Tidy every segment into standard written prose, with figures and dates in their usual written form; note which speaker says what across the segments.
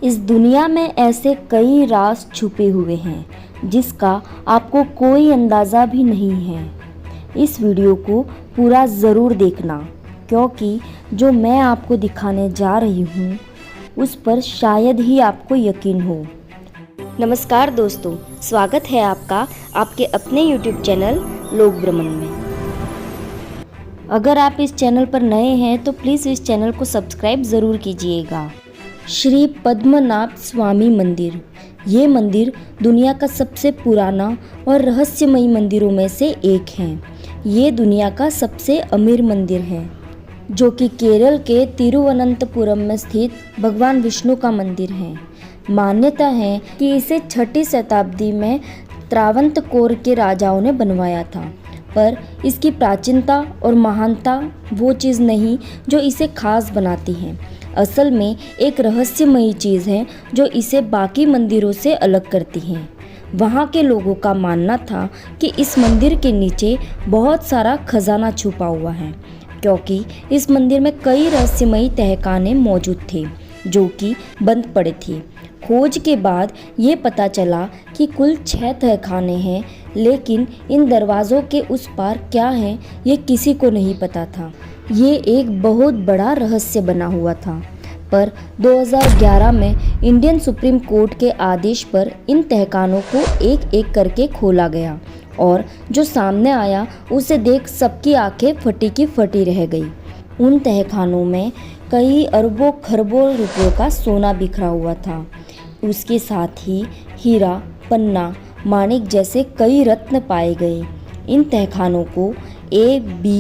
Speaker 1: इस दुनिया में ऐसे कई राज छुपे हुए हैं जिसका आपको कोई अंदाज़ा भी नहीं है। इस वीडियो को पूरा ज़रूर देखना, क्योंकि जो मैं आपको दिखाने जा रही हूँ उस पर शायद ही आपको यकीन हो। नमस्कार दोस्तों, स्वागत है आपका आपके अपने YouTube चैनल लोक ब्रह्मन में। अगर आप इस चैनल पर नए हैं तो प्लीज़ इस चैनल को सब्सक्राइब ज़रूर कीजिएगा। श्री पद्मनाभ स्वामी मंदिर, ये मंदिर दुनिया का सबसे पुराना और रहस्यमयी मंदिरों में से एक है। ये दुनिया का सबसे अमीर मंदिर है, जो कि केरल के तिरुवनंतपुरम में स्थित भगवान विष्णु का मंदिर है। मान्यता है कि इसे 6ठी शताब्दी में त्रावणकोर के राजाओं ने बनवाया था, पर इसकी प्राचीनता और महानता वो चीज़ नहीं जो इसे खास बनाती है। असल में एक रहस्यमयी चीज़ है जो इसे बाकी मंदिरों से अलग करती है। वहाँ के लोगों का मानना था कि इस मंदिर के नीचे बहुत सारा खजाना छुपा हुआ है, क्योंकि इस मंदिर में कई रहस्यमयी तहखाने मौजूद थे जो कि बंद पड़े थे। खोज के बाद ये पता चला कि कुल 6 तहखाने हैं, लेकिन इन दरवाज़ों के उस पार क्या है ये किसी को नहीं पता था। ये एक बहुत बड़ा रहस्य बना हुआ था, पर 2011 में इंडियन सुप्रीम कोर्ट के आदेश पर इन तहखानों को एक एक करके खोला गया और जो सामने आया उसे देख सबकी आंखें फटी की फटी रह गई। उन तहखानों में कई अरबों खरबों रुपयों का सोना बिखरा हुआ था। उसके साथ ही हीरा, पन्ना, माणिक जैसे कई रत्न पाए गए। इन तहखानों को A, B,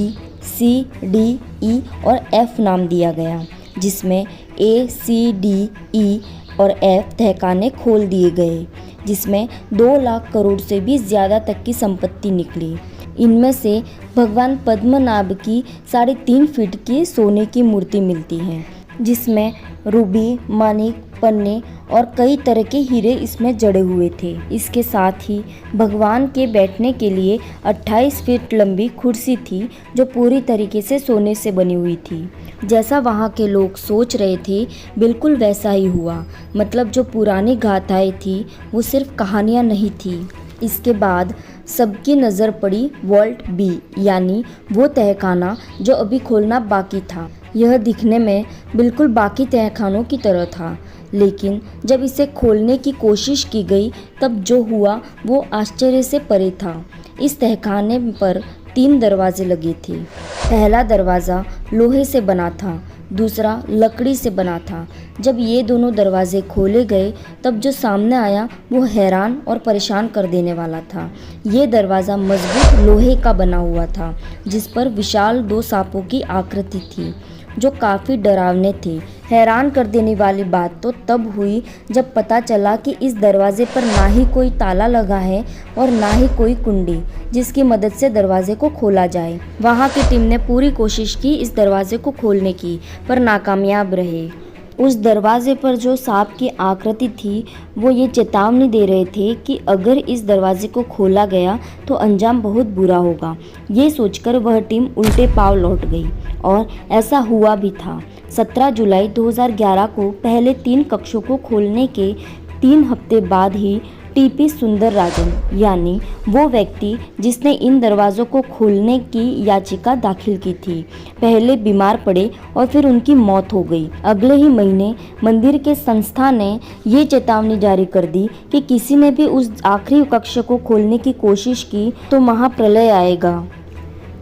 Speaker 1: C, D, E और F नाम दिया गया, जिसमें A, C, D, E और F तहखाने खोल दिए गए, जिसमें 2 लाख करोड़ से भी ज़्यादा तक की संपत्ति निकली। इनमें से भगवान पद्मनाभ की 3.5 फीट की सोने की मूर्ति मिलती है, जिसमें रूबी, माणिक, पन्ने और कई तरह के हीरे इसमें जड़े हुए थे। इसके साथ ही भगवान के बैठने के लिए 28 फीट लंबी कुर्सी थी, जो पूरी तरीके से सोने से बनी हुई थी। जैसा वहाँ के लोग सोच रहे थे बिल्कुल वैसा ही हुआ। मतलब जो पुरानी गाथाएं थी वो सिर्फ कहानियाँ नहीं थी। इसके बाद सबकी नज़र पड़ी वॉल्ट बी, यानी वो तहखाना जो अभी खोलना बाकी था। यह दिखने में बिल्कुल बाकी तहखानों की तरह था, लेकिन जब इसे खोलने की कोशिश की गई तब जो हुआ वो आश्चर्य से परे था। इस तहखाने पर 3 दरवाजे लगे थे। पहला दरवाज़ा लोहे से बना था, दूसरा लकड़ी से बना था। जब ये दोनों दरवाजे खोले गए तब जो सामने आया वो हैरान और परेशान कर देने वाला था। ये दरवाज़ा मजबूत लोहे का बना हुआ था, जिस पर विशाल 2 सांपों की आकृति थी, जो काफ़ी डरावने थे। हैरान कर देने वाली बात तो तब हुई जब पता चला कि इस दरवाजे पर ना ही कोई ताला लगा है और ना ही कोई कुंडी, जिसकी मदद से दरवाजे को खोला जाए। वहाँ की टीम ने पूरी कोशिश की इस दरवाजे को खोलने की, पर नाकामयाब रहे। उस दरवाजे पर जो सांप की आकृति थी वो ये चेतावनी दे रहे थे कि अगर इस दरवाजे को खोला गया तो अंजाम बहुत बुरा होगा। ये सोचकर वह टीम उल्टे पांव लौट गई, और ऐसा हुआ भी था। 17 जुलाई 2011 को पहले 3 कक्षों को खोलने के 3 हफ्ते बाद ही टीपी सुंदरराजन, यानी वो व्यक्ति जिसने इन दरवाज़ों को खोलने की याचिका दाखिल की थी, पहले बीमार पड़े और फिर उनकी मौत हो गई। अगले ही महीने मंदिर के संस्था ने ये चेतावनी जारी कर दी कि किसी ने भी उस आखिरी कक्ष को खोलने की कोशिश की तो महाप्रलय आएगा।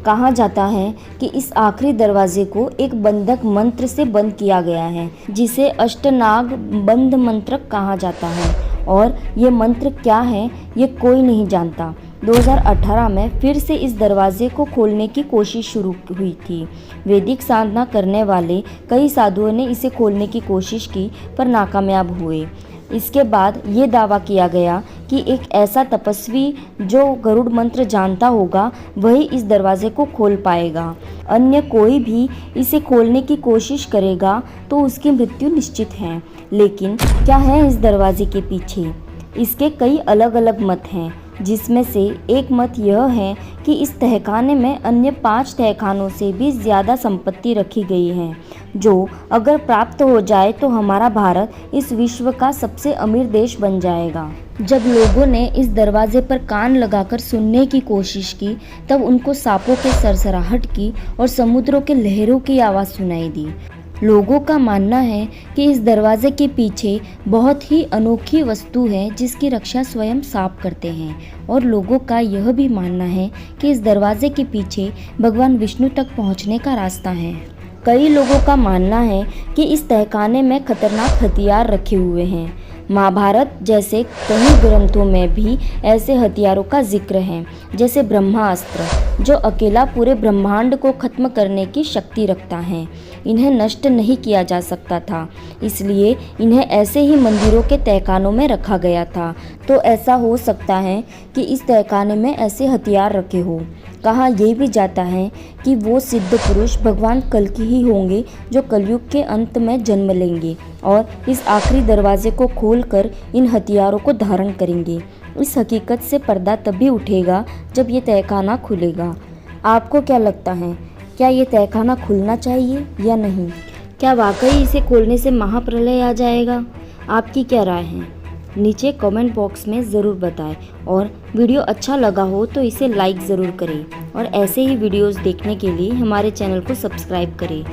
Speaker 1: कहा जाता है कि इस आखिरी दरवाजे को एक बंधक मंत्र से बंद किया गया है, जिसे अष्टनाग बंध मंत्र कहा जाता है, और ये मंत्र क्या है ये कोई नहीं जानता। 2018 में फिर से इस दरवाजे को खोलने की कोशिश शुरू हुई थी। वैदिक साधना करने वाले कई साधुओं ने इसे खोलने की कोशिश की, पर नाकामयाब हुए। इसके बाद ये दावा किया गया कि एक ऐसा तपस्वी जो गरुड़ मंत्र जानता होगा वही इस दरवाजे को खोल पाएगा। अन्य कोई भी इसे खोलने की कोशिश करेगा तो उसकी मृत्यु निश्चित है। लेकिन क्या है इस दरवाजे के पीछे? इसके कई अलग अलग मत हैं, जिसमें से एक मत यह है कि इस तहखाने में अन्य 5 तहखानों से भी ज़्यादा संपत्ति रखी गई है। जो अगर प्राप्त हो जाए तो हमारा भारत इस विश्व का सबसे अमीर देश बन जाएगा। जब लोगों ने इस दरवाजे पर कान लगाकर सुनने की कोशिश की तब उनको सांपों के सरसराहट की और समुद्रों के लहरों की आवाज़ सुनाई दी। लोगों का मानना है कि इस दरवाजे के पीछे बहुत ही अनोखी वस्तु है जिसकी रक्षा स्वयं सांप करते हैं और लोगों का यह भी मानना है कि इस दरवाजे के पीछे भगवान विष्णु तक पहुंचने का रास्ता है। कई लोगों का मानना है कि इस तहखाने में खतरनाक हथियार रखे हुए हैं। महाभारत जैसे कई ग्रंथों में भी ऐसे हथियारों का जिक्र है, जैसे ब्रह्मास्त्र जो अकेला पूरे ब्रह्मांड को खत्म करने की शक्ति रखता है। इन्हें नष्ट नहीं किया जा सकता था, इसलिए इन्हें ऐसे ही मंदिरों के तहखानों में रखा गया था। तो ऐसा हो सकता है कि इस तहखाने में ऐसे हथियार रखे हो। कहा यह भी जाता है कि वो सिद्ध पुरुष भगवान कल्कि ही होंगे जो कलयुग के अंत में जन्म लेंगे और इस आखिरी दरवाजे को खोलकर इन हथियारों को धारण करेंगे। इस हकीकत से पर्दा तभी उठेगा जब ये तहखाना खुलेगा। आपको क्या लगता है, क्या ये तहखाना खुलना चाहिए या नहीं? क्या वाकई इसे खोलने से महाप्रलय आ जाएगा? आपकी क्या राय है? नीचे कमेंट बॉक्स में ज़रूर बताएं और वीडियो अच्छा लगा हो तो इसे लाइक ज़रूर करें और ऐसे ही वीडियोस देखने के लिए हमारे चैनल को सब्सक्राइब करें।